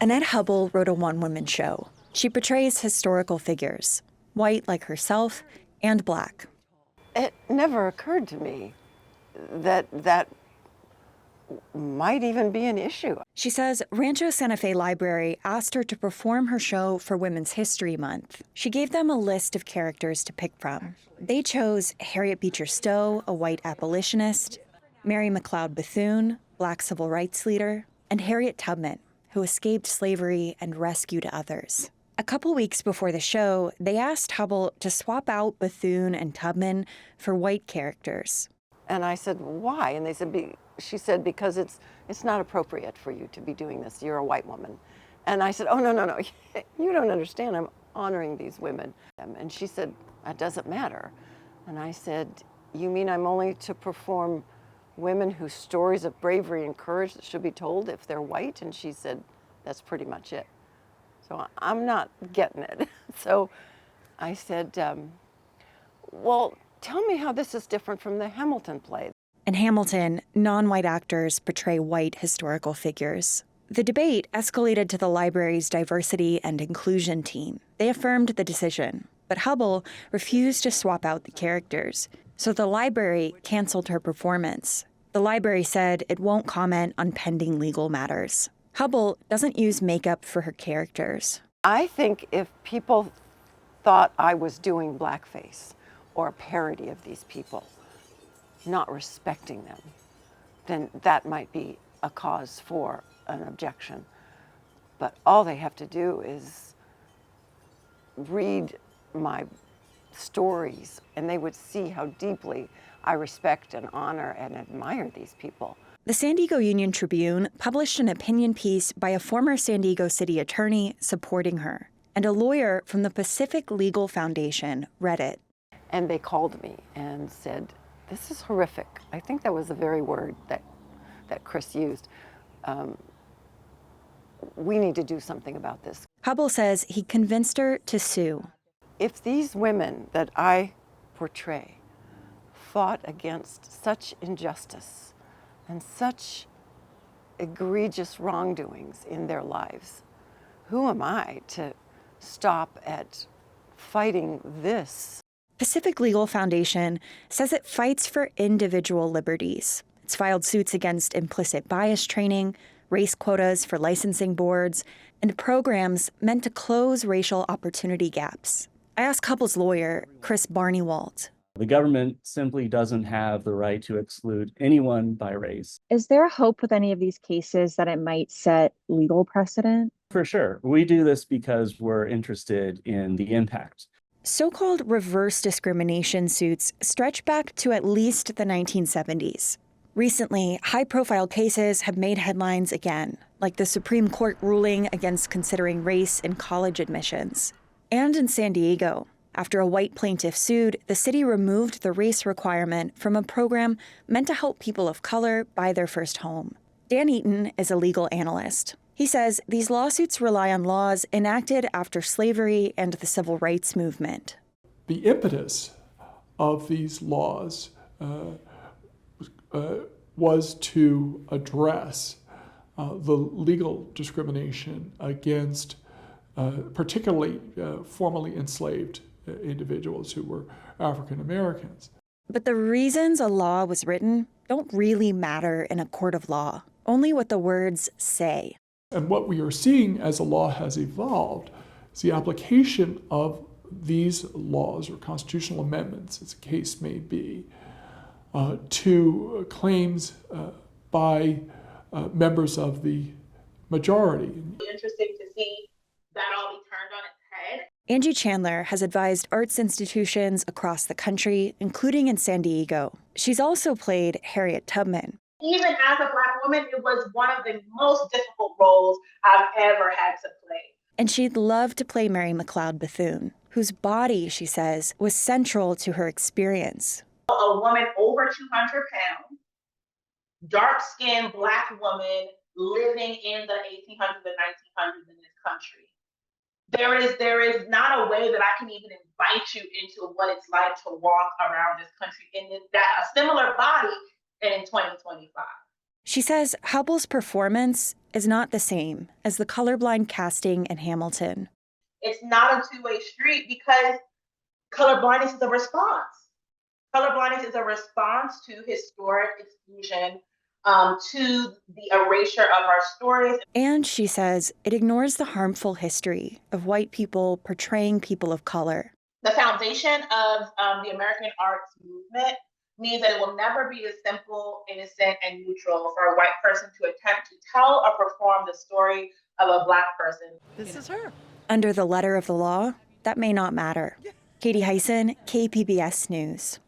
Annette Hubble wrote a one-woman show. She portrays historical figures, white like herself and black. It never occurred to me that that might even be an issue. She says Rancho Santa Fe Library asked her to perform her show for Women's History Month. She gave them a list of characters to pick from. They chose Harriet Beecher Stowe, a white abolitionist, Mary McLeod Bethune, black civil rights leader, and Harriet Tubman, who escaped slavery and rescued others. A couple weeks before the show, they asked Hubble to swap out Bethune and Tubman for white characters. And I said, why? And they said, she said, because it's not appropriate for you to be doing this. You're a white woman. And I said, oh, no. You don't understand. I'm honoring these women. And she said, that doesn't matter. And I said, you mean I'm only to perform women whose stories of bravery and courage that should be told if they're white? And she said, that's pretty much it. So I'm not getting it. So I said, well, tell me how this is different from the Hamilton play. In Hamilton, non-white actors portray white historical figures. The debate escalated to the library's diversity and inclusion team. They affirmed the decision, but Hubble refused to swap out the characters, so the library canceled her performance. The library said it won't comment on pending legal matters. Hubble doesn't use makeup for her characters. I think if people thought I was doing blackface or a parody of these people, not respecting them, then that might be a cause for an objection. But all they have to do is read my stories, and they would see how deeply I respect and honor and admire these people. The San Diego Union Tribune published an opinion piece by a former San Diego city attorney supporting her, and a lawyer from the Pacific Legal Foundation read it. And they called me and said, this is horrific. I think that was the very word that Chris used. We need to do something about this. Hubble says he convinced her to sue. If these women that I portray fought against such injustice and such egregious wrongdoings in their lives, who am I to stop at fighting this? Pacific Legal Foundation says it fights for individual liberties. It's filed suits against implicit bias training, race quotas for licensing boards, and programs meant to close racial opportunity gaps. I asked Hubble's lawyer, Chris Barnewald. The government simply doesn't have the right to exclude anyone by race. Is there a hope with any of these cases that it might set legal precedent? For sure. We do this because we're interested in the impact. So-called reverse discrimination suits stretch back to at least the 1970s. Recently, high-profile cases have made headlines again, like the Supreme Court ruling against considering race in college admissions. And in San Diego, after a white plaintiff sued, the city removed the race requirement from a program meant to help people of color buy their first home. Dan Eaton is a legal analyst. He says these lawsuits rely on laws enacted after slavery and the civil rights movement. The impetus of these laws was to address the legal discrimination against particularly formerly enslaved individuals who were African Americans. But the reasons a law was written don't really matter in a court of law, only what the words say. And what we are seeing as the law has evolved is the application of these laws or constitutional amendments, as the case may be, to claims by members of the majority. Interesting to see that all be turned on its head. Angie Chandler has advised arts institutions across the country, including in San Diego. She's also played Harriet Tubman. Even as a Black woman, it was one of the most difficult roles I've ever had to play. And she'd love to play Mary McLeod Bethune, whose body, she says, was central to her experience. A woman over 200 pounds, dark-skinned Black woman living in the 1800s and 1900s in this country. There is not a way that I can even invite you into what it's like to walk around this country in a similar body in 2025. She says Hubble's performance is not the same as the colorblind casting in Hamilton. It's not a two-way street because colorblindness is a response. Colorblindness is a response to historic exclusion, to the erasure of our stories. And she says it ignores the harmful history of white people portraying people of color. The foundation of the American arts movement means that it will never be as simple, innocent, and neutral for a white person to attempt to tell or perform the story of a Black person. This is her. Under the letter of the law, that may not matter. Katie Hyson, KPBS News.